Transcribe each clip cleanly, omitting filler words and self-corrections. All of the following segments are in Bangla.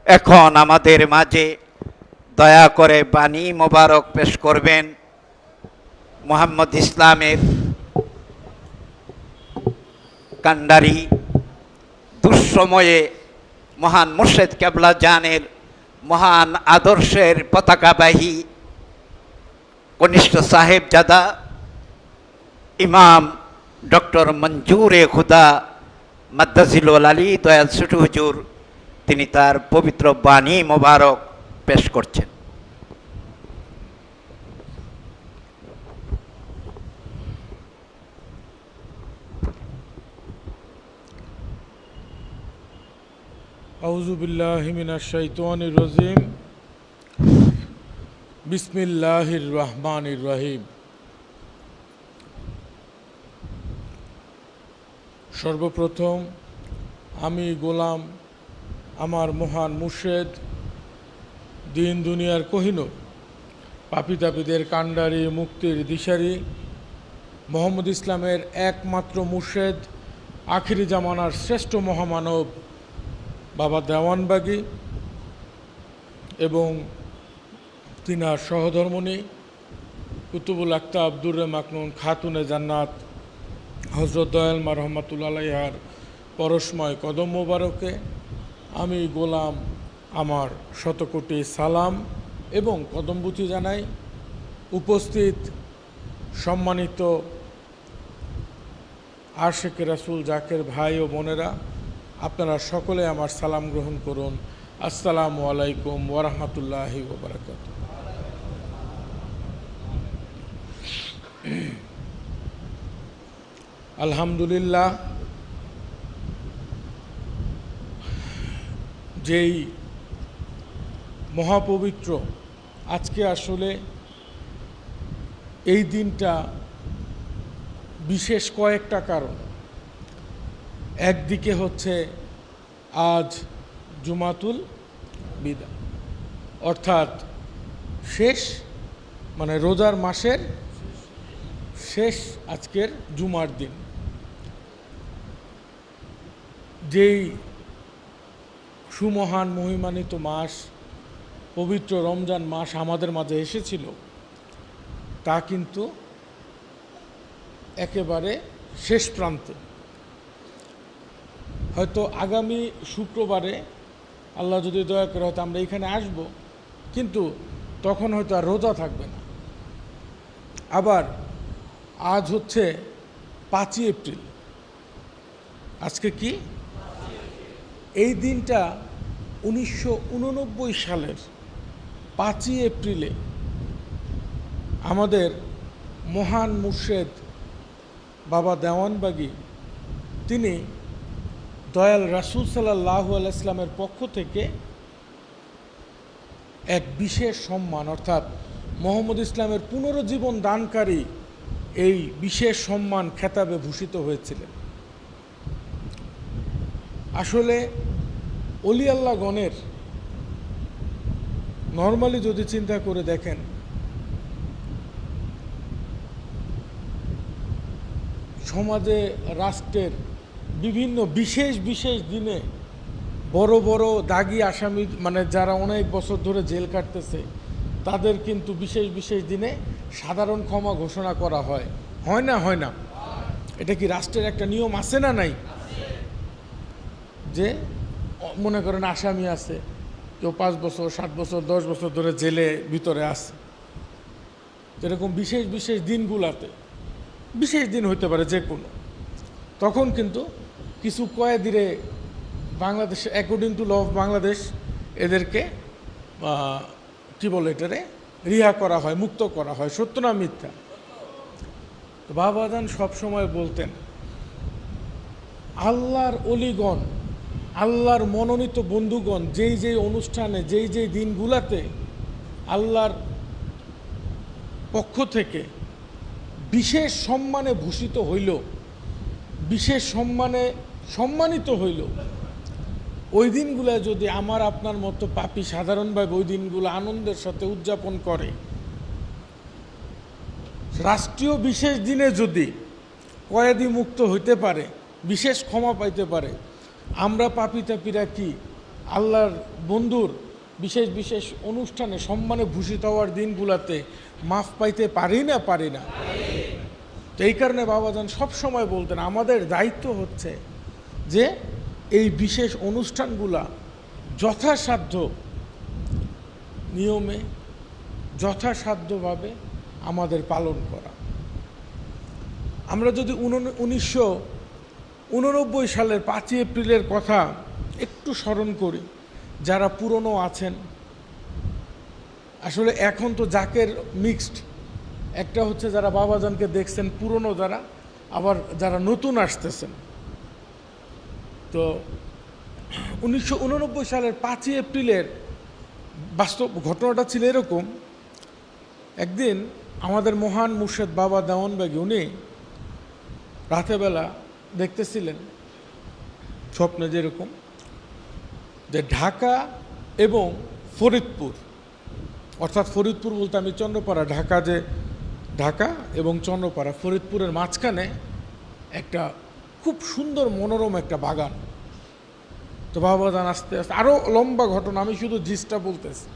এখন আমাদের মাঝে দয়া করে বাণী মোবারক পেশ করবেন মোহাম্মদ ইসলামের কান্ডারি, দুঃসময়ে মহান মুর্শেদ কেবলা জানের মহান আদর্শের পতাকাবাহী কনিষ্ঠ সাহেবজাদা ইমাম ডক্টর মঞ্জুরে খুদা মাদ্দাজিলুল আলী দয়াল ছোটু হুজুর তিনি তার পবিত্র বাণী মোবারক পেশ করছেন। আউযু বিল্লাহি মিনাশ শাইতানির রাজিম। বিসমিল্লাহির রহমানির রহিম। সর্বপ্রথম আমি গোলাম আমার মহান মুর্শেদ, দিন দুনিয়ার কোহিনূর, পাপী তাপীদের কান্ডারি, মুক্তির দিশারি, মোহাম্মদ ইসলামের একমাত্র মুর্শেদ, আখিরি জামানার শ্রেষ্ঠ মহামানব বাবা দেওয়ানবাগী এবং তিনার সহধর্মণী কুতুবুল আক্তাব আব্দুর মাকনুন খাতুনে জান্নাত হজরত দয়াল মা রহমাতুল্লাহ আলাইহার পরশময় কদম মোবারকে আমি গোলাম আমার শতকোটি সালাম এবং কদমবুতি জানাই। উপস্থিত সম্মানিত আশিক রাসূল জাকের ভাই ও বোনেরা, আপনারা সকলে আমার সালাম গ্রহণ করুন। আসসালামু আলাইকুম ওয়া রাহমাতুল্লাহি ওয়া বারাকাতুহু। আলহামদুলিল্লাহ, যেই মহাপবিত্র আজকে আসলে এই দিনটা বিশেষ কয়েকটা কারণ। একদিকে হচ্ছে আজ জুমাতুল বিদা, অর্থাৎ শেষ মানে রোজার মাসের শেষ আজকের জুমার দিন। যেই সুমহান মহিমান্বিত মাস পবিত্র রমজান মাস আমাদের মাঝে এসেছিল তা কিন্তু একেবারে শেষ প্রান্তে। হয়তো আগামী শুক্রবারে আল্লাহ যদি দয়া করে হয়তো আমরা এখানে আসব, কিন্তু তখন হয়তো আর রোজা থাকবে না। আবার আজ হচ্ছে 5ই এপ্রিল। আজকে কি? এই দিনটা 1989 সালের 5ই এপ্রিলে আমাদের মহান মুর্শেদ বাবা দেওয়ানবাগী তিনি দয়াল রাসূল সাল্লাল্লাহু আলাইহি সাল্লামের পক্ষ থেকে এক বিশেষ সম্মান, অর্থাৎ মোহাম্মদ ইসলামের পুনরুজ্জীবন দানকারী এই বিশেষ সম্মান খেতাবে ভূষিত হয়েছিলেন। আসলে অলি আল্লাহ গণের নর্মালি যদি চিন্তা করে দেখেন, সমাজে রাষ্ট্রের বিভিন্ন বিশেষ বিশেষ দিনে বড় বড় দাগী আসামি মানে যারা অনেক বছর ধরে জেল কাটতেছে তাদের কিন্তু বিশেষ বিশেষ দিনে সাধারণ ক্ষমা ঘোষণা করা হয়। হয় না? হয় না? এটা কি রাষ্ট্রের একটা নিয়ম আছে না নাই? যে মনে করেন আসামি আছে, কেউ 5 বছর 7 বছর 10 বছর ধরে জেলে ভিতরে আছে, যেরকম বিশেষ বিশেষ দিনগুলাতে, বিশেষ দিন হইতে পারে যে কোনো, তখন কিন্তু কিছু কয়েদিরে Bangladesh according to law of Bangladesh এদেরকে কি বলে এটারে রিহা করা হয়, মুক্ত করা হয়। সত্য না মিথ্যা? তো বাবাজান সবসময় বলতেন, আল্লাহর অলিগণ, আল্লাহর মনোনীত বন্ধুগণ যেই যেই অনুষ্ঠানে যেই যেই দিনগুলাতে আল্লাহর পক্ষ থেকে বিশেষ সম্মানে ভূষিত হইল, বিশেষ সম্মানে সম্মানিত হইল, ওই দিনগুলো যদি আমার আপনার মতো পাপী সাধারণভাবে ওই দিনগুলো আনন্দের সাথে উদযাপন করে, রাষ্ট্রীয় বিশেষ দিনে যদি কয়েদি মুক্ত হইতে পারে, বিশেষ ক্ষমা পাইতে পারে, আমরা পাপী তাপীরা কি আল্লাহর বন্ধুর বিশেষ বিশেষ অনুষ্ঠানে সম্মানে ভূষিত হওয়ার দিনগুলোতে মাফ পাইতে পারি না। তো এই কারণে বাবাজান সবসময় বলতেন আমাদের দায়িত্ব হচ্ছে যে এই বিশেষ অনুষ্ঠানগুলা যথাসাধ্য নিয়মে যথাসাধ্যভাবে আমাদের পালন করা। আমরা যদি 1989 সালের 5ই এপ্রিলের কথা একটু স্মরণ করি, যারা পুরনো আছেন, আসলে এখন তো জাকের মিক্সড, একটা হচ্ছে যারা বাবাজানকে দেখছেন পুরনো যারা, আবার যারা নতুন আসতেছেন। তো 1989 সালের 5ই এপ্রিলের বাস্তব ঘটনাটা ছিল এরকম, একদিন আমাদের মহান মুর্শেদ বাবা দেওয়ানবাগী উনি রাতেবেলা দেখতেছিলেন স্বপ্নে যেরকম যে ঢাকা এবং ফরিদপুর, অর্থাৎ ফরিদপুর বলতে আমি চন্দ্রপাড়া, ঢাকা এবং চন্দ্রপাড়া, ফরিদপুরের মাঝখানে একটা খুব সুন্দর মনোরম একটা বাগান। তো বাবাজান আস্তে আস্তে, আরও লম্বা ঘটনা, আমি শুধু জিসটা বলতেছি।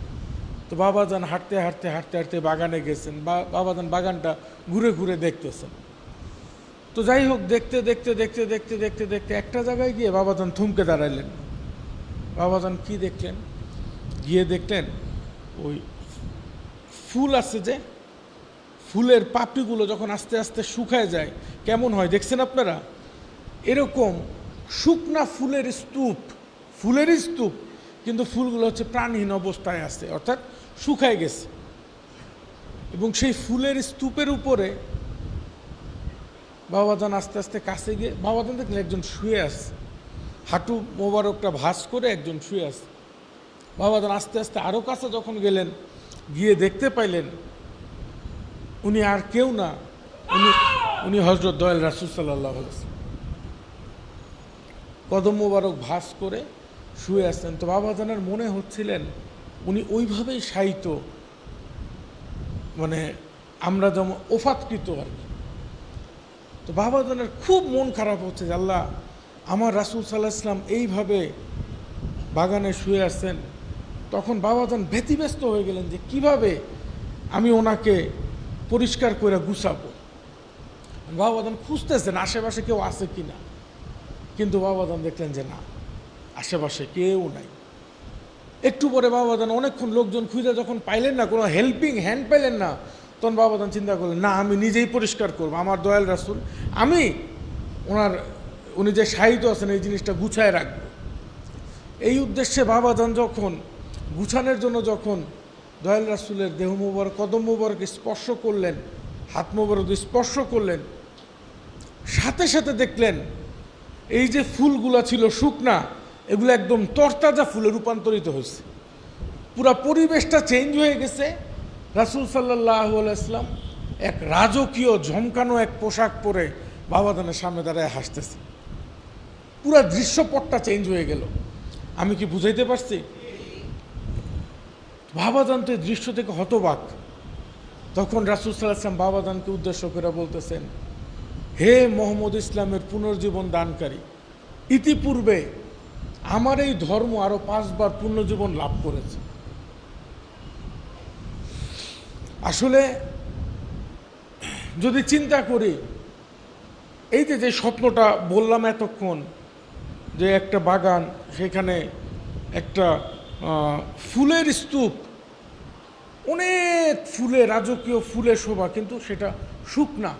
তো বাবাজান হাঁটতে হাঁটতে বাগানে গেছেন, বাবাজান বাগানটা ঘুরে ঘুরে দেখতেছেন। তো যাই হোক, দেখতে একটা জায়গায় গিয়ে বাবাজান থমকে দাঁড়াইলেন। বাবাজান কি দেখলেন? গিয়ে দেখলেন ওই ফুল আছে যে ফুলের পাপড়িগুলো যখন আস্তে আস্তে শুকায় যায় কেমন হয় দেখছেন আপনারা? এরকম শুকনা ফুলেরই স্তূপ, কিন্তু ফুলগুলো হচ্ছে প্রাণহীন অবস্থায় আছে, অর্থাৎ শুকায় গেছে। এবং সেই ফুলের স্তূপের উপরে বাবাজান আস্তে আস্তে কাছে গিয়ে বাবাজান দেখলেন একজন শুয়ে আছে, হাঁটু মোবারকটা ভাঁজ করে একজন শুয়ে আছে। বাবাজান আস্তে আস্তে আরও কাছে যখন গেলেন, গিয়ে দেখতে পাইলেন উনি আর কেউ না, উনি হযরত দয়াল রাসূল সাল্লাল্লাহু আলাইহি ওয়াসাল্লাম কদম মোবারক ভাঁজ করে শুয়ে আসছেন। তো বাবাজানের মনে হচ্ছিলেন উনি ওইভাবেই শায়িত, মানে আমরা যেমন ওফাতকৃত আর কি। তো বাবাজানের খুব মন খারাপ হচ্ছে যে আল্লাহ, আমার রাসূল সাল্লাল্লাহু আলাইহি ওয়াসাল্লাম এইভাবে বাগানে শুয়ে আসছেন। তখন বাবাজান ব্যতিব্যস্ত হয়ে গেলেন যে কিভাবে আমি ওনাকে পরিষ্কার করে গুছাবো। বাবাজান খুঁজতেছেন আশেপাশে কেউ আছে কি না, কিন্তু বাবাজান দেখলেন যে না, আশেপাশে কেউ নাই। একটু পরে বাবাজান অনেকক্ষণ লোকজন খুঁজে যখন পাইলেন না, কোনো হেল্পিং হ্যান্ড পাইলেন না, তখন বাবাজান চিন্তা করলেন না, আমি নিজেই পরিষ্কার করবো, আমার দয়াল রাসূল, আমি উনি যে শায়িত আছেন এই জিনিসটা গুছায় রাখবো। এই উদ্দেশ্যে বাবাজান যখন গুছানোর জন্য যখন দয়াল রাসূলের দেহ মোবারক কদম মোবারক স্পর্শ করলেন, হাত মোবারক স্পর্শ করলেন, সাথে সাথে দেখলেন এই যে ফুলগুলা ছিল শুকনা, এগুলো একদম তরতাজা ফুলে রূপান্তরিত হয়েছে। পুরা পরিবেশটা চেঞ্জ হয়ে গেছে। রাসূল সাল্লাল্লাহু আলাইহি ওয়াসাল্লাম এক রাজকীয় ঝমকানো এক পোশাক পরে বাবাজানের সামনে দাঁড়ায় হাসতেছে। পুরা দৃশ্যপটটা চেঞ্জ হয়ে গেল। আমি কি বুঝাইতে পারছি? বাবাজান তো এই দৃশ্য থেকে হতবাক। তখন রাসূল সাল্লাল্লাহু আলাইহি ওয়াসাল্লাম বাবাজানকে উদ্দেশ্য করে বলতেছেন, হে মোহাম্মদ ইসলামের পুনর্জীবন দানকারী, ইতিপূর্বে আমার এই ধর্ম আরো 5 বার পুনর্জীবন লাভ করেছে। আসলে যদি চিন্তা করি, এই যে স্বপ্নটা বললাম এতক্ষণ, যে একটা বাগান, সেখানে একটা ফুলের স্তূপ, অনেক ফুলে, রাজকীয় ফুলে শোভা, কিন্তু সেটা শুকনা।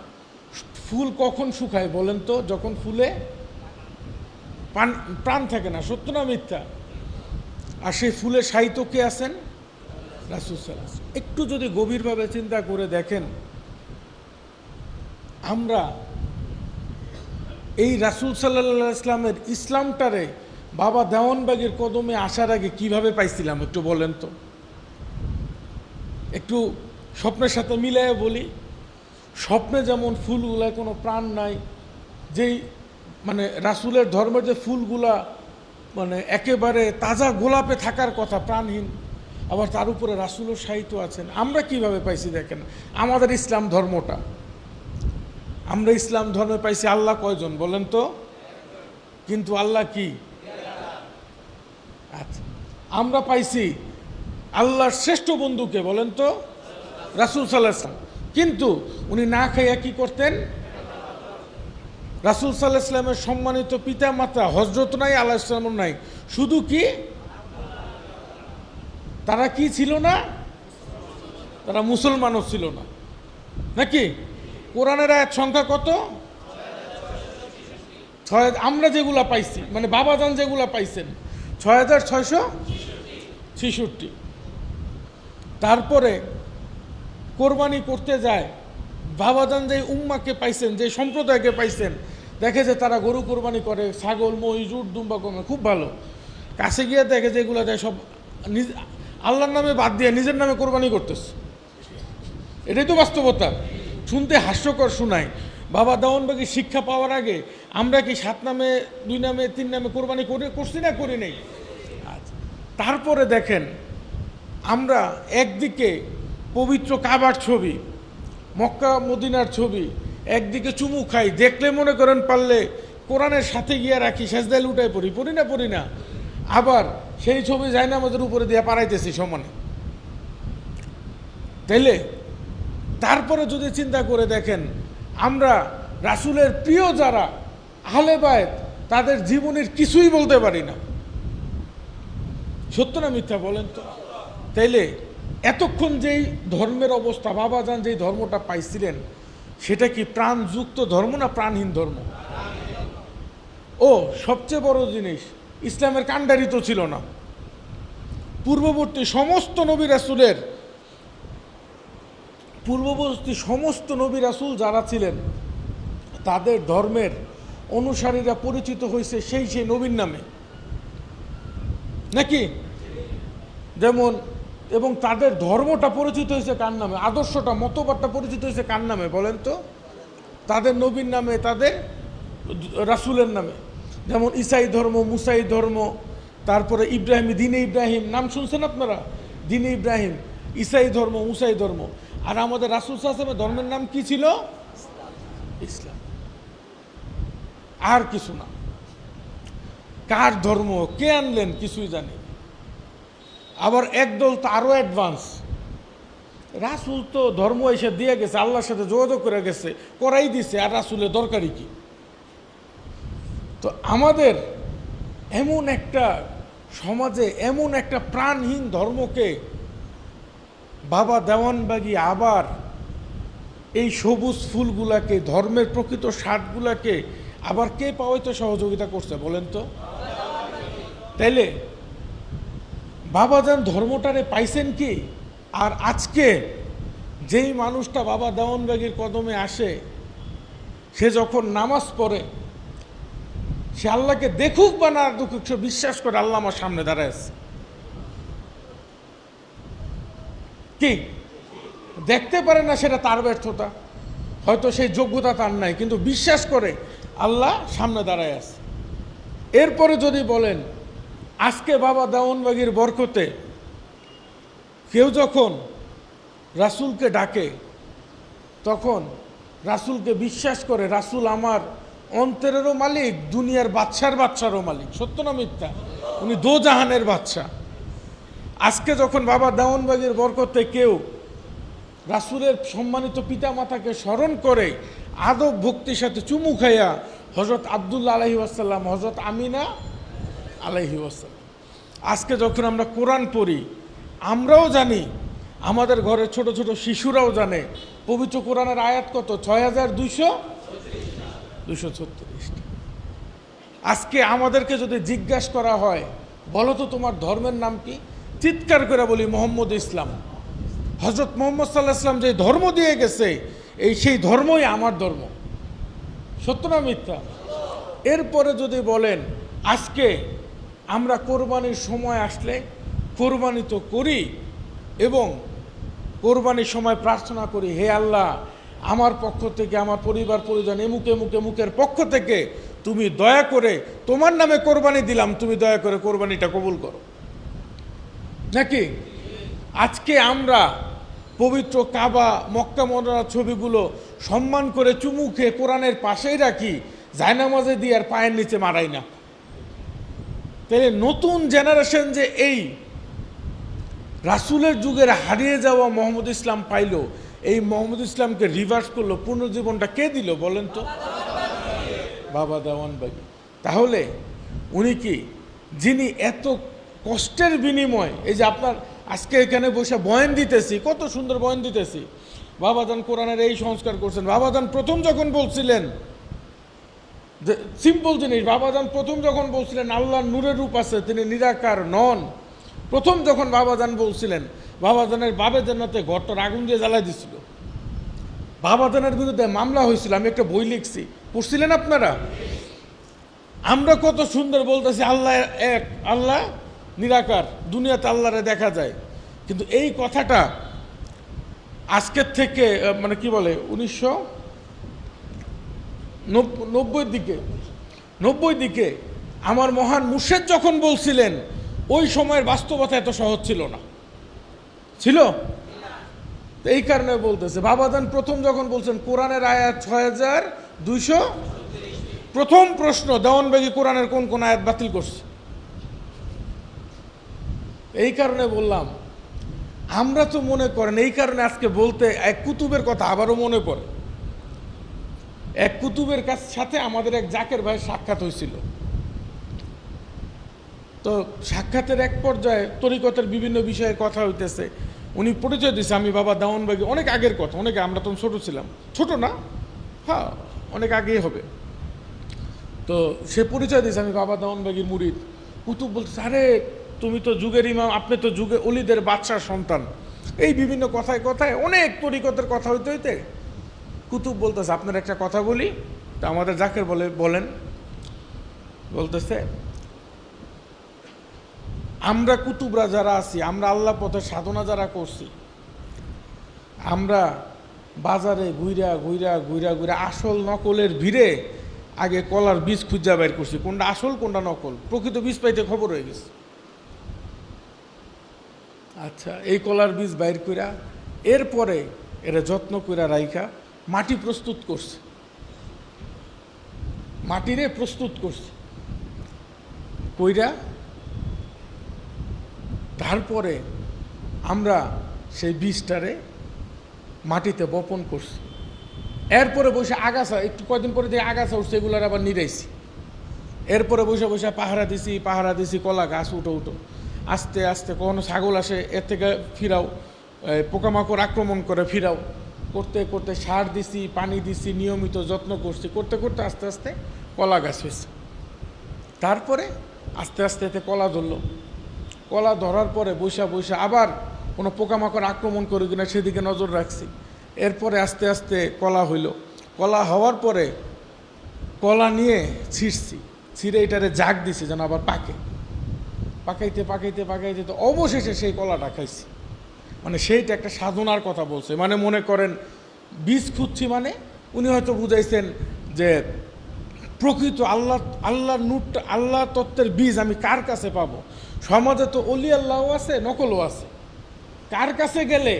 ফুল কখন শুকায় বলেন তো? যখন ফুলে প্রাণ থাকে না। সত্য না মিথ্যা? আর সেই ফুলে শায়িত কে আছেন? রাসূল সাল্লাল্লাহু আলাইহি ওয়াসাল্লাম। একটু যদি গভীরভাবে চিন্তা করে দেখেন, আমরা এই রাসূল সাল্লাল্লাহু আলাইহি ওয়াসাল্লামের ইসলামটারে বাবা দেওয়ানবাগীর কদমে আসার আগে কিভাবে পাইছিলাম একটু বলেন তো? একটু স্বপ্নের সাথে মিলাইয়া বলি। স্বপ্নে যেমন ফুলগুলায় কোনো প্রাণ নাই, যেই মানে রাসূলের ধর্মের যে ফুলগুলা মানে একেবারে তাজা গোলাপে থাকার কথা, প্রাণহীন, আবার তার উপরে রাসূলও শায়িত আছেন। আমরা কিভাবে পাইছি দেখেন আমাদের ইসলাম ধর্মটা। আমরা ইসলাম ধর্মে পাইছি আল্লাহ কয়জন বলেন তো? কিন্তু আল্লাহ কি? আচ্ছা, আমরা পাইছি আল্লাহর শ্রেষ্ঠ বন্ধুকে, বলেন তো? রাসূল সাল্লাল্লাহু আলাইহি ওয়াসাল্লাম। কিন্তু উনি না খাইয়া কি করতেন? রাসূল সাল্লাল্লাহু আলাইহি ওয়াসাল্লামের সম্মানিত পিতা মাতা হযরত নাই, আলাইহিস সালাম নাই, শুধু কি তারা কি ছিল না? তারা মুসলমানও ছিল না, নাকি? কোরআনের আয়াত সংখ্যা কত? 6। আমরা যেগুলা পাইছি, মানে বাবাজান যেগুলা পাইছেন 6666। তারপরে কোরবানি করতে যায়, বাবাজান যে উম্মাকে পাইছেন, যে সম্প্রদায়কে পাইছেন, দেখে যে তারা গরু কোরবানি করে, ছাগল, মহিষ, উট, দুম্বা কমে, খুব ভালো। কাছে গিয়ে দেখে যে এগুলো দেয় সব আল্লাহর নামে বাদ দিয়ে নিজের নামে কোরবানি করতেছে। এটাই তো বাস্তবতা। শুনতে হাস্যকর শোনায়। বাবা দেওয়ানবাগী শিক্ষা পাওয়ার আগে আমরা কি 7 নামে, 2 নামে, 3 নামে কোরবানি করছি না, করি নেই? তারপরে দেখেন, আমরা একদিকে পবিত্র কাবার ছবি, মক্কা মদিনার ছবি, একদিকে চুমু খাই, দেখলে মনে করেন পারলে কোরআনের সাথে গিয়ে রাখি, সেজদায় লুটাই পড়ি না, আবার সেই ছবি যায় না আমাদের উপরে দিয়ে পাড়াইতেছি সমানে। তাইলে তারপরে যদি চিন্তা করে দেখেন, আমরা রাসূলের প্রিয় যারা আহলে বায়ত, তাদের জীবনের কিছুই বলতে পারি না। সত্য না মিথ্যা বলেন তো? তাইলে এতক্ষণ যেই ধর্মের অবস্থা, বাবাজান যেই ধর্মটা পাইছিলেন, সেটা কি প্রাণযুক্ত ধর্ম না প্রাণহীন ধর্ম? ও সবচেয়ে বড় জিনিস, ইসলামের কাণ্ডারি তো ছিল না। পূর্ববর্তী সমস্ত নবী রাসূল যারা ছিলেন, তাদের ধর্মের অনুসারীরা পরিচিত হয়েছে সেই নবীর নামে, নাকি? যেমন, এবং তাদের ধর্মটা পরিচিত হয়েছে কার নামে? আদর্শটা, মতবাদটা পরিচিত হয়েছে কার নামে বলেন তো? তাদের নবীর নামে, তাদের রাসূলের নামে। যেমন ঈসাই ধর্ম, মুসাই ধর্ম, তারপরে ইব্রাহিমী, দিনে ইব্রাহিম, নাম শুনছেন আপনারা? দিনে ইব্রাহিম, ঈসাই ধর্ম, মুসাই ধর্ম। আর আমাদের রাসূল সাল্লাল্লাহু আলাইহি ওয়াসাল্লামের ধর্মের নাম কি ছিল? ইসলাম। আর কিছু না। কার ধর্ম কে আনলেন কিছুই জানি। আবার একদল তো আরো অ্যাডভান্স, রাসূল তো ধর্ম এসে দিয়ে গেছে, আল্লাহর সাথে যোগাযোগ করে গেছে, করাই দিছে, আর রাসূলের দরকারই কি? তো আমাদের এমন একটা সমাজে এমন একটা প্রাণহীন ধর্মকে বাবা দেওয়ানবাগী আবার এই সবুজ ফুলগুলাকে, ধর্মের প্রকৃত স্বাদগুলাকে আবার কে পাওয়াইতে সহযোগিতা করছে বলেন তো? তাইলে বাবাজান ধর্মটারে পাইছেন কি? আর আজকে যেই মানুষটা বাবা দেওয়ানবাগীর কদমে আসে, সে যখন নামাজ পড়ে, সে আল্লাহকে দেখুক বা না দেখুক, সে বিশ্বাস করে আল্লাহ আমার সামনে দাঁড়ায় আছে। কি দেখতে পারে না, সেটা তার ব্যর্থতা, হয়তো সেই যোগ্যতা তার নাই, কিন্তু বিশ্বাস করে আল্লাহ সামনে দাঁড়ায় আছে। এরপরে যদি বলেন, আজকে বাবা দেওয়ানবাগীর বরকতে কেউ যখন রাসূলকে ডাকে, তখন রাসূলকে বিশ্বাস করে, রাসূল আমার অন্তরেরও মালিক, দুনিয়ার বাদশারও মালিক। সত্য না মিথ্যা? উনি দোজাহানের বাদশা। আজকে যখন বাবা দেওয়ানবাগীর বরকতে কেউ রাসূলের সম্মানিত পিতা মাতাকে স্মরণ করে, আদব ভক্তির সাথে চুমু খাইয়া, হযরত আব্দুল্লাহ আলাইহি ওয়াসাল্লাম, হযরত আমিনা আলাইহি ওয়াসাল্লাম। আজকে যখন আমরা কোরআন পড়ি, আমরাও জানি, আমাদের ঘরের ছোট ছোট শিশুরাও জানে পবিত্র কোরআনের আয়াত কত? 6236। আজকে আমাদেরকে যদি জিজ্ঞাসা করা হয়, বলো তো তোমার ধর্মের নাম কি? চিৎকার করে বলি মুহাম্মদ ইসলাম। হযরত মুহাম্মদ সাল্লাল্লাহু আলাইহি ওয়াসাল্লাম যে ধর্ম দিয়ে গেছে, সেই ধর্মই আমার ধর্ম। সত্য না মিথ্যা? এরপরে যদি বলেন, আজকে আমরা কোরবানির সময় আসলে কোরবানি তো করি, এবং কোরবানির সময় প্রার্থনা করি, হে আল্লাহ, আমার পক্ষ থেকে, আমার পরিবার পরিজন, এমুকের পক্ষ থেকে তুমি দয়া করে, তোমার নামে কোরবানি দিলাম, তুমি দয়া করে কোরবানিটা কবুল করো, নাকি? আজকে আমরা পবিত্র কাবা, মক্কা মদিনার ছবিগুলো সম্মান করে চুমু খেয়ে কোরআনের পাশেই রাখি, জায়নামাজে দিয়ে আর পায়ের নিচে মারাই না। তাহলে নতুন জেনারেশন যে এই রাসূলের যুগের হারিয়ে যাওয়া মোহাম্মদ ইসলাম পাইল, এই মোহাম্মদ ইসলামকে রিভার্স করলো, পুনর্জীবনটা কে দিল বলেন তো? বাবা দেওয়ানবাগী। তাহলে উনি কি, যিনি এত কষ্টের বিনিময়, এই যে আপনার আজকে এখানে বসে বয়ান দিতেছি, কত সুন্দর বয়ান দিতেছি, বাবাজান কোরআনের এই সংস্কার করছেন। বাবাজান প্রথম যখন বলছিলেন যে সিম্পল জিনিস, বাবাজান প্রথম যখন বলছিলেন আল্লাহর নূরের রূপ আছে, তিনি নিরাকার নন, প্রথম যখন বাবাজান বলছিলেন, বাবাজানের বাবে জান্নাতে ঘরটার আগুন দিয়ে জ্বালাই দিছিল, বাবাজানের বিরুদ্ধে মামলা হয়েছিল। আমি একটা বই লিখছি, পড়ছিলেন আপনারা? আমরা কত সুন্দর বলতেছি আল্লাহ এক, আল্লাহ নিরাকার, দুনিয়াতে আল্লাহরে দেখা যায়, কিন্তু এই কথাটা আজকের থেকে মানে কি বলে 1990 দিকে আমার মহান মুর্শেদ যখন বলছিলেন, ওই সময়ের বাস্তবতা এত সহজ ছিল না, ছিল। এই কারণে বলতেছে বাবাজান প্রথম যখন বলছেন কোরআনের আয়াত 6200, প্রথম প্রশ্ন দেওয়ানবাগী কোরআনের কোন কোন আয়াত বাতিল করছে। এই কারণে বললাম, আমরা তো মনে করেন, এই কারণে আজকে বলতে এক কুতুবের কথা আবারও মনে পড়ে। এক কুতুবের সাথে আমাদের এক জাকের ভাইয়ের সাক্ষাৎ হয়েছিল। তো সাক্ষাতের এক পর্যায়ে তরিকতের বিভিন্ন বিষয়ে কথা হইতেছে, উনি পরিচয় দিয়েছে আমি বাবা দেওয়ানবাগী, অনেক আগের কথা, অনেকে, আমরা তখন ছোট ছিলাম, ছোট না, হ্যাঁ অনেক আগেই হবে। তো সে পরিচয় দিয়েছে আমি বাবা দেওয়ানবাগীর মুরিদ। কুতুব বলতেছে, আরে তুমি তো যুগের ইমাম, আপনি তো যুগে অলিদের বাদশার সন্তান, এই বিভিন্ন কথায় কথায় অনেক তরিকতের কথা হইতে হইতে কুতুব বলতেছে আপনার একটা কথা বলি। তা আমাদের জাকের বলেন, বলতেছে আমরা কুতুবরা যারা আছি, আমরা আল্লাহ পথে সাধনা যারা করছি, আমরা বাজারে ঘুইরা ঘুইরা ঘুইরা ঘুইরা আসল নকলের ভিড়ে আগে কলার বীজ খুঁজা বের করছি, কোনটা আসল কোনটা নকল, প্রকৃত বীজ পাইতে খবর হয়ে গেছে। আচ্ছা, এই কলার বীজ বাইর কইরা এরপরে এরা যত্ন কইরা রাইখা মাটি প্রস্তুত করছে, মাটিরে প্রস্তুত করছে কইরা, তারপরে আমরা সেই বীজটারে মাটিতে বপন করছি। এরপরে বসে আগাছা, একটু কয়দিন পরে দিয়ে আগাছা উঠছে, এগুলার আবার নিরাইছি। এরপরে বসে বসে পাহারা দিছি কলা গাছ উঠো উঠো, আস্তে আস্তে কখনো ছাগল আসে, এর থেকে ফিরাও, পোকামাকড় আক্রমণ করে ফিরাও, করতে করতে সার দিছি, পানি দিছি, নিয়মিত যত্ন করছি, করতে করতে আস্তে আস্তে কলা গাছ হয়েছে। তারপরে আস্তে আস্তে এতে কলা ধরলো, কলা ধরার পরে বৈশা আবার কোনো পোকামাকড় আক্রমণ করে কিনা সেদিকে নজর রাখছি। এরপরে আস্তে আস্তে কলা হইল, কলা হওয়ার পরে কলা নিয়ে ছিঁড়ে এটারে জাগ দিছি যেন আবার পাকাইতে তো অবশেষে সেই কলাটা খাইছি। মানে সেইটা একটা সাধনার কথা বলছে। মানে মনে করেন বীজ খুঁজছি, মানে উনি হয়তো বুঝাইছেন যে প্রকৃত আল্লাহর নূরটা, আল্লাহ তত্ত্বের বীজ আমি কার কাছে পাবো? সমাজে তো অলি আল্লাহও আছে, নকলও আছে। কার কাছে গেলে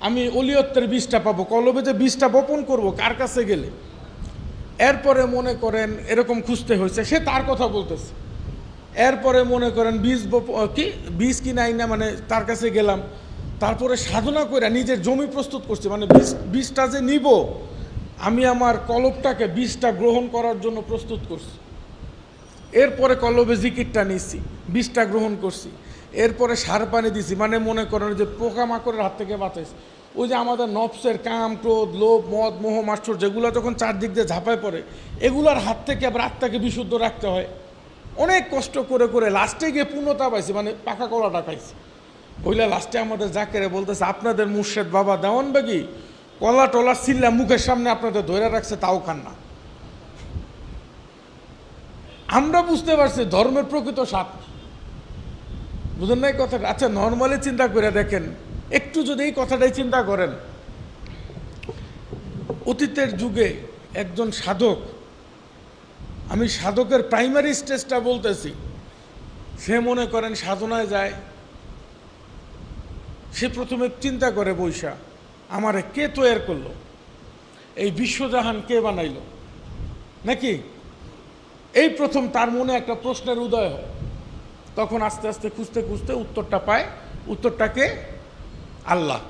আমি অলিয়ত্বের বীজটা পাবো, কলবে যে বীজটা বপন করব, কার কাছে গেলে? এরপরে মনে করেন এরকম খুঁজতে হয়েছে, সে তার কথা বলতেছে। এরপরে মনে করেন বীজ কি নাই না, মানে তার কাছে গেলাম, তারপরে সাধনা করে নিজের জমি প্রস্তুত করছি, মানে বীজটা যে নিব, আমি আমার কলবটাকে বীজটা গ্রহণ করার জন্য প্রস্তুত করছি। এরপরে কলবে জিকিরটা নিচ্ছি, বীজটা গ্রহণ করছি, এরপরে সার পানি দিছি, মানে মনে করেন যে পোকামাকড়ের হাত থেকে বাঁচাইছি। ওই যে আমাদের নফসের কাম, ক্রোধ, লোভ, মদ, মোহ, মাৎসর যেগুলো যখন চারদিক দিয়ে ঝাঁপায় পড়ে, এগুলার হাত থেকে আবার আত্মাকে বিশুদ্ধ রাখতে হয়। অনেক কষ্ট করে লাস্টে গিয়ে পূর্ণতা পাইছি, মানে পাকা কলাটা খাইছি। বইলা লাস্টে আমাদের জাকেরে বলতেছে আপনাদের মুর্শেদ বাবা দেওয়ানবাগী কলা টলা ছিল্লা মুখের সামনে আপনাদের ধরে রাখছে, তাও খান না। আমরা বুঝতে পারছি ধর্মের প্রকৃত স্বাদ, বুঝেন না এই কথাটা? আচ্ছা, নর্মালি চিন্তা করে দেখেন, একটু যদি এই কথাটাই চিন্তা করেন, অতীতের যুগে একজন সাধক, আমি সাধকের প্রাইমারি স্টেজটা বলতেছি, সে মনে করেন সাধনায় যায়, সে প্রথমে চিন্তা করে বৈশা আমারে কে তৈরি করলো, এই বিশ্বজাহান কে বানাইলো, নাকি এই প্রথম তার মনে একটা প্রশ্নের উদয় হয়। তখন আস্তে আস্তে খুঁজতে খুঁজতে উত্তরটা পায়। উত্তরটাকে আল্লাহ।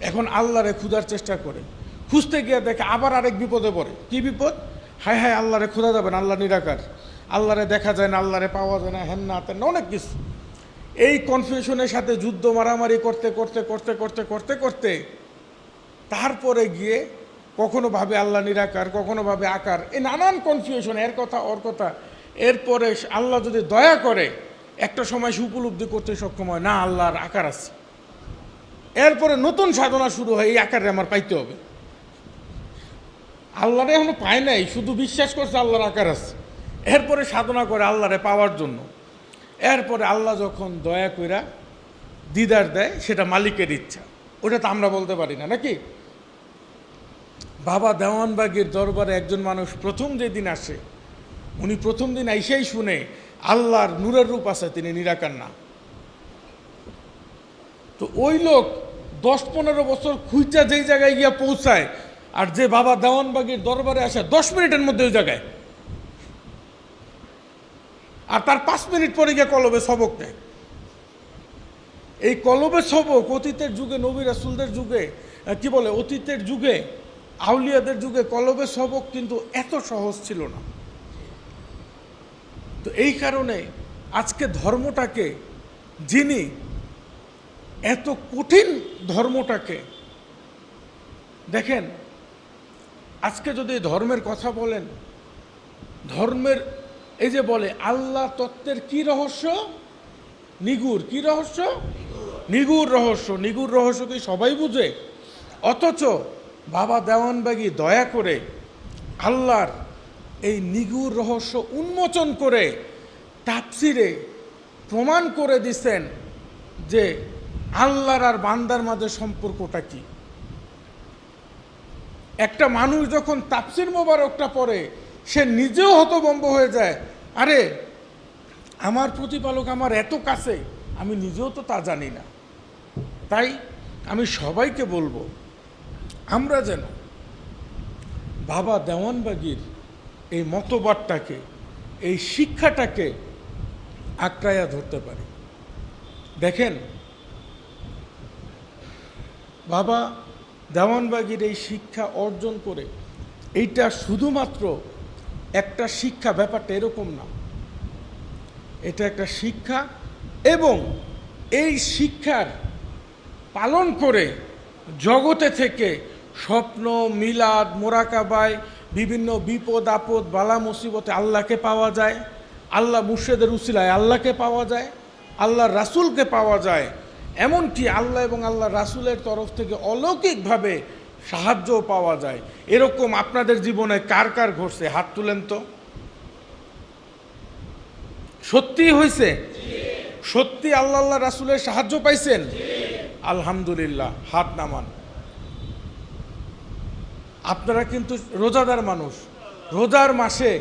এখন আল্লাহরে খোঁজার চেষ্টা করে, খুঁজতে গিয়ে দেখে আবার আরেক বিপদে পড়ে। কি বিপদ? হায় হায়, আল্লাহরে খোঁজা যাবে না, আল্লাহ নিরাকার, আল্লাহরে দেখা যায় না, আল্লাহরে পাওয়া যায় না, হ্যান না তেন না, অনেক কিছু। এই কনফিউশনের সাথে যুদ্ধ মারামারি করতে করতে করতে করতে করতে করতে তারপরে গিয়ে কখনো ভাবে আল্লাহ নিরাকার, কখনো ভাবে আকার, এই নানান কনফিউশন, এর কথা ওর কথা। এরপরে আল্লাহ যদি দয়া করে একটা সময় সে উপলব্ধি করতে সক্ষম হয়, না আল্লাহর আকার আছে। এরপরে নতুন সাধনা শুরু হয়, এই আকারে আমার পাইতে হবে। আল্লাহরে এখনো পায় নাই, শুধু বিশ্বাস করছে আল্লাহর আকার আছে। এরপরে সাধনা করে আল্লাহরে পাওয়ার জন্য। এরপরে আল্লাহ যখন দয়া কইরা দিদার দেয়, সেটা মালিকের ইচ্ছা, ওটা তো আমরা বলতে পারি না, নাকি? বাবা দেওয়ানবাগীর দরবারে একজন মানুষ প্রথম যেদিন আসে, উনি প্রথম দিন আইসাই শুনে আল্লাহর নূরের রূপ আছে, তিনি নিরাকার না। তো ওই লোক 10-15 বছর খুঁজা যেই জায়গায় গিয়া পৌঁছায়, আর যে বাবা দেওয়ানবাগীর দরবারে আসে 10 মিনিটের মধ্যে ওই জায়গায়, আর তার 5 মিনিট পরে গিয়ে কলবে সবক নেয়। এই কলবে সবক অতীতের যুগে, নবী রাসূলদের যুগে, কি বলে, অতীতের যুগে, আউলিয়াদের যুগে কলবে সবক কিন্তু এত সহজ ছিল না। তো এই কারণে আজকে ধর্মটাকে, যিনি এত কঠিন ধর্মটাকে, দেখেন আজকে যদি ধর্মের কথা বলেন, ধর্মের এই যে বলে আল্লাহ তত্ত্বের কি রহস্য, নিগুড়, কি রহস্য, নিগুড় রহস্য। নিগুড় রহস্য কি সবাই বুঝে? অথচ বাবা দেওয়ানবাগী দয়া করে আল্লাহর এই নিগুড় রহস্য উন্মোচন করে তাফসিরে প্রমাণ করে দিছেন যে আল্লাহর আর বান্দার মাঝে সম্পর্কটা কি। একটা মানুষ যখন তাফসির মোবারকটা পড়ে, সে নিজেও হতভম্ব হয়ে যায়, আরে আমার প্রতিপালক আমার এত কাছে, আমি নিজেও তো তা জানি না। তাই আমি সবাইকে বলবো, আমরা যেন বাবা দেওয়ানবাগীর এই মতবাদটাকে, এই শিক্ষাটাকে আঁকড়াইয়া ধরতে পারি। দেখেন বাবা দেওয়ানবাগীর এই শিক্ষা অর্জন করে, এইটা শুধুমাত্র একটা শিক্ষা, ব্যাপারটা এরকম না, এটা একটা শিক্ষা, এবং এই শিক্ষার পালন করে জগতে থেকে স্বপ্ন, মিলাদ, মোরাকাবায় বিভিন্ন বিপদ আপদ, বালা মুসিবতে আল্লাহকে পাওয়া যায়, আল্লাহ মুর্শেদের উসিলায় আল্লাহকে পাওয়া যায়, আল্লাহর রাসূলকে পাওয়া যায়, এমনকি আল্লাহ এবং আল্লাহ রাসূলের তরফ থেকে অলৌকিকভাবে সাহায্যও পাওয়া যায়। এরকম আপনাদের জীবনে কার কার ঘটছে? হাত তুলেন তো। সত্যি হয়েছে? সত্যি আল্লাহ আল্লাহ রাসূলের সাহায্য পাইছেন? আলহামদুলিল্লাহ, হাত নামান। আপনারা কিন্তু রোজাদার মানুষ, রোজার মাসে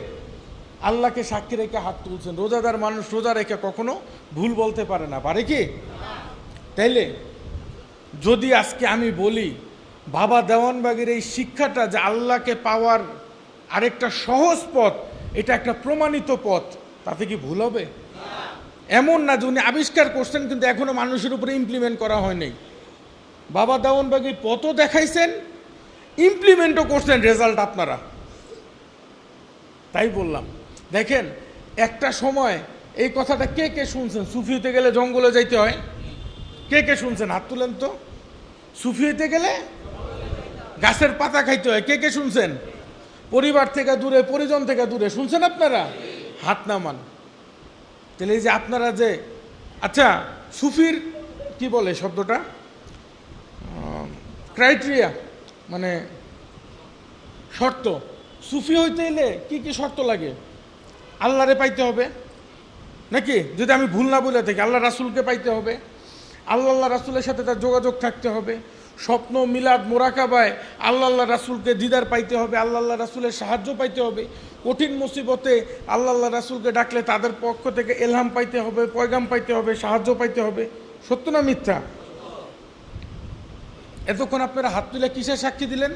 আল্লাহকে সাক্ষী রেখে হাত তুলছেন। রোজাদার মানুষ রোজা রেখে কখনো ভুল বলতে পারে না, পারে কি? তাইলে যদি আজকে আমি বলি বাবা দেওয়ানবাগীর এই শিক্ষাটা যে আল্লাহকে পাওয়ার আরেকটা সহজ পথ, এটা একটা প্রমাণিত পথ, তাতে কি ভুল হবে? এমন না যে উনি আবিষ্কার করছেন কিন্তু এখনো মানুষের উপরে ইমপ্লিমেন্ট করা হয়নি। বাবা দেওয়ানবাগী পথও দেখাইছেন, ইমপ্লিমেন্টও করছেন, রেজাল্ট আপনারা। তাই বললাম, দেখেন একটা সময় এই কথাটা কে কে শুনছেন? সুফি হইতে গেলে জঙ্গলে যাইতে হয়। কে কে শুনছেন? হাত তুলেন তো। সুফি হইতে গেলে গাছের পাতা খাইতে হয়। কে কে শুনছেন? পরিবার থেকে দূরে, পরিজন থেকে দূরে, শুনছেন আপনারা? হাত নামান। তাহলে এই যে আপনারা যে, আচ্ছা সুফির কি বলে শব্দটা, ক্রাইটেরিয়া মানে শর্ত, সুফি হইতে এলে কি কি শর্ত লাগে? আল্লাহরে পাইতে হবে নাকি? যদি আমি ভুল না বলে থাকি, আল্লাহ রাসূলকে পাইতে হবে, আল্লাহ রাসূলের সাথে তার যোগাযোগ থাকতে হবে, স্বপ্ন, মিলাদ, মোরাকাবায় আল্লাহ রাসূলকে দিদার পাইতে হবে, আল্লাহ রাসূলের সাহায্য পাইতে হবে, কঠিন মুসিবতে আল্লাহ রাসূলকে ডাকলে তাদের পক্ষ থেকে এলহাম পাইতে হবে, পয়গাম পাইতে হবে, সাহায্য পাইতে হবে। সত্য না মিথ্যা? এতক্ষণ আপনারা হাত তুলে কিসের সাক্ষী দিলেন?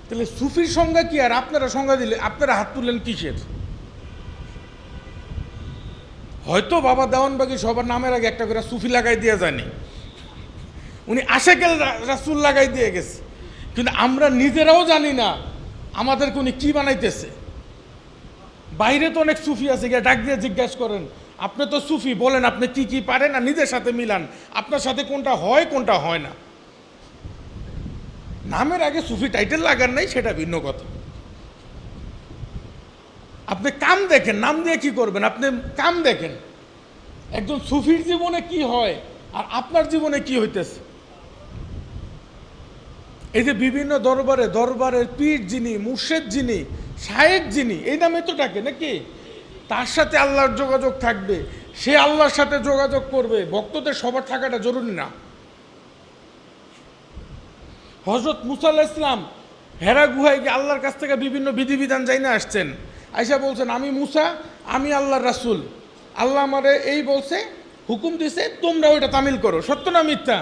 তাহলে সুফির সংজ্ঞা কি আর আপনারা সংজ্ঞা দিলে, আপনারা হাত তুললেন কিসের? হয়তো বাবা দেওয়ানবাগি সবার নামের আগে একটা করে সুফি লাগাই দিয়ে যায়নি, উনি আশেকেল রাসূল লাগাই দিয়ে গেছে, কিন্তু আমরা নিজেরাও জানি না আমাদেরকে উনি কি বানাইতেছে। বাইরে তো অনেক সুফি আছে, গিয়ে ডাক দিয়ে জিজ্ঞাসা করেন, আপনি তো সুফি, বলেন আপনি কি কি পারেন আর নিজের সাথে মিলান, আপনার সাথে কোনটা হয় কোনটা হয় না। নামের আগে সুফি টাইটেল লাগান নাই, সেটা ভিন্ন কথা। আপনি কাম দেখেন, নাম দিয়ে কি করবেন, আপনি কাম দেখেন একজন সুফির জীবনে কি হয় আর আপনার জীবনে কি হইতেছে। এই যে বিভিন্ন দরবারের পীর যিনি, মুর্শেদ যিনি, শায়েক যিনি, এই নামে তো ডাকে নাকি, তার সাথে আল্লাহর যোগাযোগ থাকবে, সে আল্লাহর সাথে যোগাযোগ করবে। ভক্তদের সবার থাকাটা জরুরি না। হযরত মুসা আলাইহিস সালাম হেরা গুহায় গিয়ে আল্লাহর কাছ থেকে বিভিন্ন বিধিবিধান জাইনা আসছেন, আইসা বলছেন, আমি মুসা, আমি আল্লাহর রাসূল, আল্লাহ আমারে এই বলছে, হুকুম দিছে, তোমরা ওইটা তামিল করো। সত্য না মিথ্যা?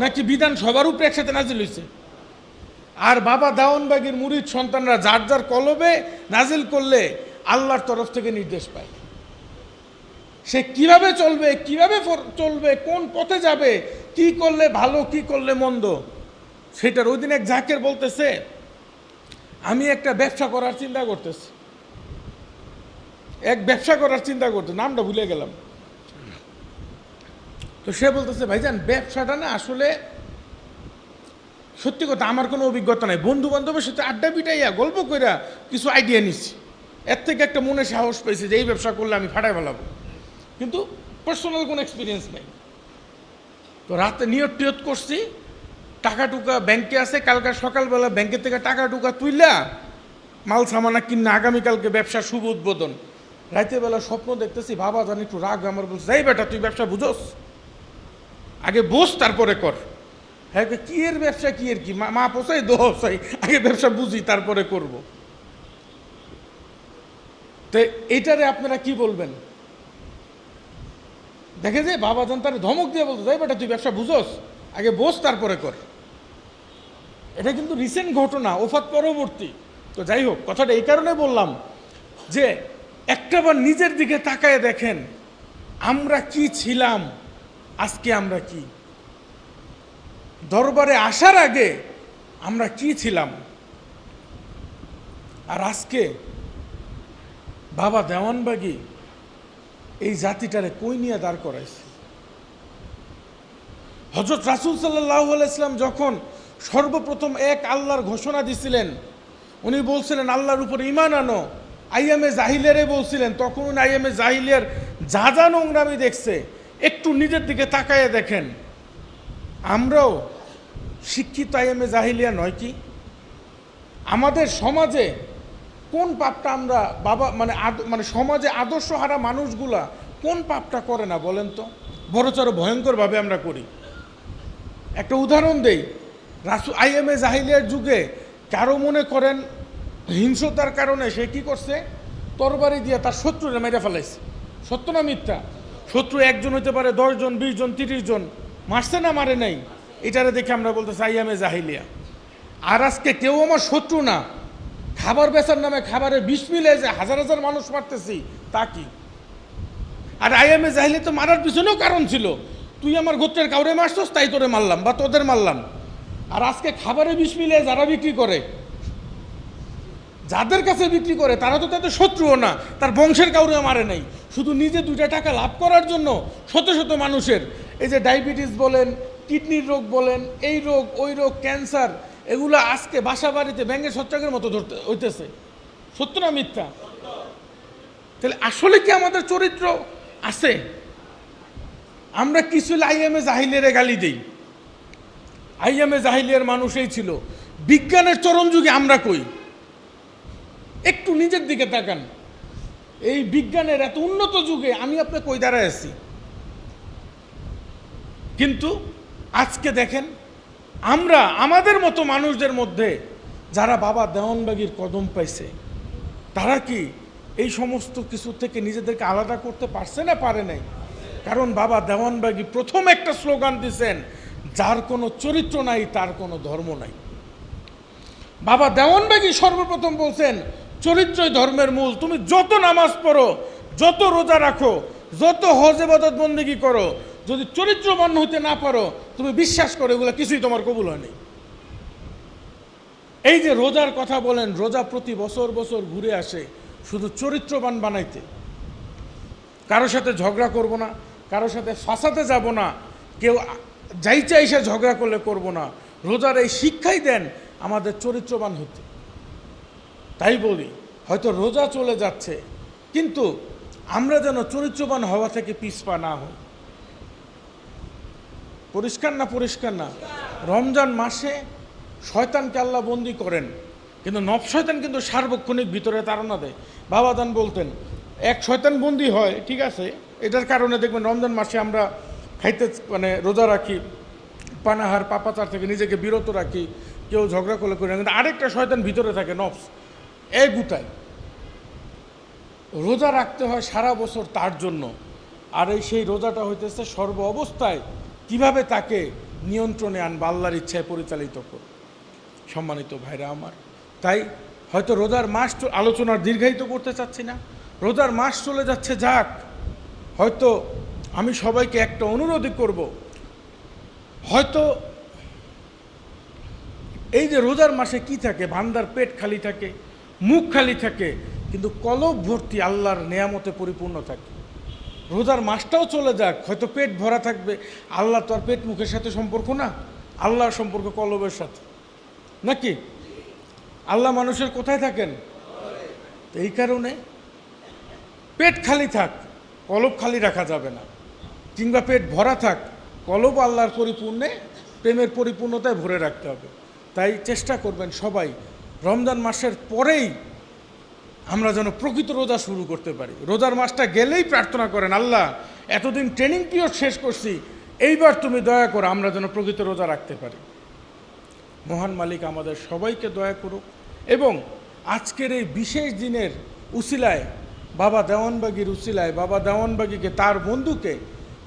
নাকি বিধান সবার উপরে একসাথে নাজিল হয়েছে? আর বাবা দেওয়ানবাগীর মুরিদ সন্তানরা যার যার কলবে নাজিল করলে আল্লাহর তরফ থেকে নির্দেশ পায়। সে কিভাবে চলবে, কোন পথে যাবে, কি করলে ভালো, কি করলে মন্দ, সেটার ওই দিন এক জাকের বলতেছে, আমি একটা ব্যবসা করার চিন্তা করতেছি, নামটা ভুলে গেলাম। তো সে বলতেছে, ভাইজান ব্যবসাটা না আসলে সত্যি কথা আমার কোনো অভিজ্ঞতা নাই, বন্ধু বান্ধবের সাথে আড্ডা পিটাইয়া গল্প কইরা কিছু আইডিয়া নিচ্ছি, এর থেকে একটা মনে সাহস পেয়েছি যে এই ব্যবসা করলে আমি ফাটাই ফেলাবো, কিন্তু পার্সোনাল কোনো এক্সপিরিয়েন্স নেই। তো রাতে নিয়ত করছি, টাকা টুকা ব্যাংকে আছে, কালকে সকালবেলা ব্যাংকের থেকে টাকা টুকা তুইলা মাল সামানা কিনা আগামীকালকে ব্যবসার শুভ উদ্বোধন। রাতের বেলা স্বপ্ন দেখতেছি, বাবা জানি একটু রাগ আমার, বলছে, এই বেটা তুই ব্যবসা বুঝোস, আগে বস তারপরে কর। হ্যাঁ, কি এর ব্যবসা, কি এর কি, মা পোষাই দোহাই, আগে ব্যবসা বুঝি তারপরে করব। তো এইটারে আপনারা কি বলবেন? দেখে যে বাবা জান তার ধমক দিয়ে বলতো, এই বেটা তুই ব্যবসা বুঝোস, আগে বস তারপরে কর। এটা কিন্তু রিসেন্ট ঘটনা, ওফাত পরবর্তী। তো যাই হোক, কথাটা এই কারণে বললাম যে একটাবার নিজের দিকে তাকায় দেখেন আমরা কি ছিলাম, আজকে আমরা কি, দরবারে আসার আগে আমরা কি ছিলাম, আর আজকে বাবা দেওয়ানবাগী এই জাতিটারে কই নিয়ে দাঁড় করাইছে। হযরত রাসূল সাল্লাল্লাহু আলাইহি সাল্লাম যখন সর্বপ্রথম এক আল্লাহর ঘোষণা দিছিলেন, উনি বলছিলেন আল্লাহর উপর ঈমান আনো, আইয়ামে জাহিলিয়ারে বলছিলেন, তখন উনি আইয়ামে জাহিলিয়ার যা নোংরামি দেখছে, একটু নিজের দিকে তাকায় দেখেন আমরাও শিক্ষিত আইয়ামে জাহিলিয়া নয় কি? আমাদের সমাজে কোন পাপটা আমরা মানে সমাজে আদর্শ হারা মানুষগুলা কোন পাপটা করে না বলেন তো? বড়চড় ভয়ঙ্করভাবে আমরা করি। একটা উদাহরণ দেই, আইএমএ জাহিলিয়ার যুগে কারো মনে করেন হিংসতার কারণে সে কি করছে, তরবারি দিয়ে তার শত্রুরে মেরে ফেলাইছে। সত্য না মিথ্যা? শত্রু একজন হইতে পারে, 10 জন, 20 জন, 30 জন, মারছে না মারে নাই, এটারে দেখে আমরা বলতেছি আইএমএ জাহিলিয়া। আর আজকে কেউ আমার শত্রু না, খাবার বেচার নামে খাবারে বিষ মিলে যে হাজার হাজার মানুষ মারতেছি, তা কি? আর আইএমএ জাহিলিয়া তো মারার পিছনেও কারণ ছিল, তুই আমার গোত্রের কাউরে মারছস তাই তোরে মারলাম বা তোদের মারলাম। আর আজকে খাবারে বিষ মিলে যারা বিক্রি করে, যাদের কাছে বিক্রি করে তারা তো তাদের শত্রুও না, তার বংশের কাউরে মারে নাই, শুধু নিজে 2টা টাকা লাভ করার জন্য শত শত মানুষের এই যে ডায়াবেটিস বলেন, কিডনির রোগ বলেন, এই রোগ ওই রোগ, ক্যান্সার, এগুলো আজকে বাসা বাড়িতে ব্যাঙের ছত্রাকের মতো ধরতে হইতেছে। সত্য না মিথ্যা? তাহলে আসলে কি আমাদের চরিত্র আছে? আমরা কিছু আইএমএ জাহিলিয়ারে গালি দেই, আইএমএ জাহিলিয়ার মানুষ এই ছিল, বিজ্ঞানের চরম যুগে আমরা কই? একটু নিজের দিকে তাকান, এই বিজ্ঞানের এত উন্নত যুগে আমি আপনি কই দাঁড়ায় আছি? কিন্তু আজকে দেখেন আমরা আমাদের মতো মানুষদের মধ্যে যারা বাবা দেওয়ানবাগীর কদম পাইছে, তারা কি এই সমস্ত কিছু থেকে নিজেদেরকে আলাদা করতে পারছে না পারে নাই? কারণ বাবা দেওয়ানবাগী প্রথম একটা স্লোগান দিয়েছেন, যার কোনো চরিত্র নাই তার কোনো ধর্ম নাই। বাবা দেওয়ানবাগী সর্বপ্রথম বলছেন, চরিত্রই ধর্মের মূল। তুমি যত নামাজ পড়ো, যত রোজা রাখো, যত হজ ইবাদত বন্দেগী করো, যদি চরিত্রবান হইতে না পারো, তুমি বিশ্বাস করো এগুলো কিছুই তোমার কবুল হয়নি। এই যে রোজার কথা বলেন, রোজা প্রতি বছর বছর ঘুরে আসে শুধু চরিত্রবান বানাইতে। কারোর সাথে ঝগড়া করব না, কারোর সাথে ফাঁসাতে যাব না, কেউ যাই চাই সে ঝগড়া করলে করব না। রোজার এই শিক্ষাই দেন আমাদের চরিত্রবান হতে। তাই বলি, হয়তো রোজা চলে যাচ্ছে, কিন্তু আমরা যেন চরিত্রবান হওয়া থেকে পিছপা না হই। পরিষ্কার না? পরিষ্কার না? রমজান মাসে শয়তানকে আল্লাহ বন্দি করেন, কিন্তু নফ শয়তান কিন্তু সার্বক্ষণিক ভিতরে তাড়না দেয়। বাবাদান বলতেন এক শয়তান বন্দি হয়, ঠিক আছে, এটার কারণে দেখবেন রমজান মাসে আমরা খাইতে রোজা রাখি, পানাহার পাপাচার থেকে নিজেকে বিরত রাখি, কেউ ঝগড়া করলে করি না, কিন্তু আরেকটা শয়তান ভিতরে থাকে নফস, এই গুটায়। রোজা রাখতে হয় সারা বছর তার জন্য, আর এই সেই রোজাটা হইতেছে সর্ব অবস্থায় কিভাবে তাকে নিয়ন্ত্রণে আনবা, আল্লাহর ইচ্ছায় পরিচালিত কর। সম্মানিত ভাইরা আমার, তাই হয়তো রোজার মাস আলোচনার দীর্ঘায়িত করতে চাচ্ছি না, রোজার মাস চলে যাচ্ছে যাক। হয়তো আমি সবাইকে একটা অনুরোধই করব, হয়তো এই যে রোজার মাসে কি থাকে, বান্দার পেট খালি থাকে, মুখ খালি থাকে, কিন্তু কলব ভর্তি আল্লাহর নেয়ামতে পরিপূর্ণ থাকে। রোজার মাসটাও চলে যাক, হয়তো পেট ভরা থাকবে, আল্লাহ তো আর পেট মুখের সাথে সম্পর্ক না, আল্লাহর সম্পর্ক কলবের সাথে, নাকি? আল্লাহ মানুষের কোথায় থাকেন? এই কারণে পেট খালি থাক, কলব খালি রাখা যাবে না, কিংবা পেট ভরা থাক, কলব আল্লাহর পরিপূর্ণে প্রেমের পরিপূর্ণতায় ভরে রাখতে হবে। তাই চেষ্টা করবেন সবাই রমজান মাসের পরেই আমরা যেন প্রকৃত রোজা শুরু করতে পারি। রোজার মাসটা গেলেই প্রার্থনা করেন, আল্লাহ এতদিন ট্রেনিং পিরিয়ড শেষ করছি, এইবার তুমি দয়া করো আমরা যেন প্রকৃত রোজা রাখতে পারি। মহান মালিক আমাদের সবাইকে দয়া করুক, এবং আজকের এই বিশেষ দিনের উসিলায়, বাবা দেওয়ানবাগীর উসিলায়, বাবা দেওয়ানবাগীকে, তার বন্ধুকে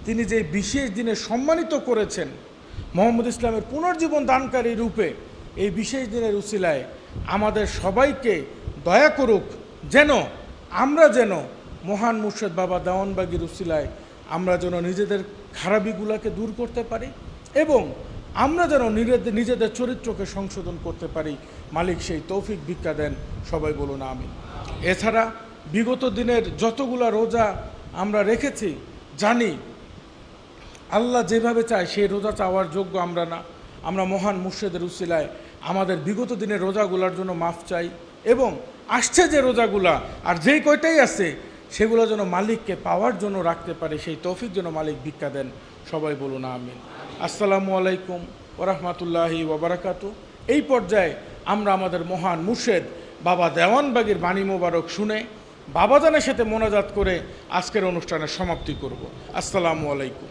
তিনি যে বিশেষ দিনে সম্মানিত করেছেন মোহাম্মদ ইসলামের পুনর্জীবন দানকারী রূপে, এই বিশেষ দিনের উসিলায় আমাদের সবাইকে দয়া করুক, যেন আমরা যেন মহান মুর্শেদ বাবা দেওয়ানবাগীর উসিলায় আমরা যেন নিজেদের খারাপিগুলোকে দূর করতে পারি, এবং আমরা যেন নিজেদের চরিত্রকে সংশোধন করতে পারি। মালিক সেই তৌফিক ভিক্ষা দেন, সবাই বলুন আমিন। এছাড়া বিগত দিনের যতগুলা রোজা আমরা রেখেছি, জানি আল্লাহ যেভাবে চায় সেই রোজা চাওয়ার যোগ্য আমরা না। আমরা মহান মুর্শেদের উসিলায় আমাদের বিগত দিনের রোজাগুলার জন্য মাফ চাই, এবং আসছে যে রোজাগুলা আর যেই কয়টাই আছে সেগুলো যেন মালিককে পাওয়ার জন্য রাখতে পারে, সেই তৌফিক যেন মালিক ভিক্ষা দেন, সবাই বলুন আমিন। আসসালামু আলাইকুম ওরহমতুল্লাহি ওবরাকাতু। এই পর্যায়ে আমরা আমাদের মহান মুর্শেদ বাবা দেওয়ানবাগীর বাণী মোবারক শুনে বাবাজানের সাথে মোনাজাত করে আজকের অনুষ্ঠানের সমাপ্তি করব। আসসালামু আলাইকুম।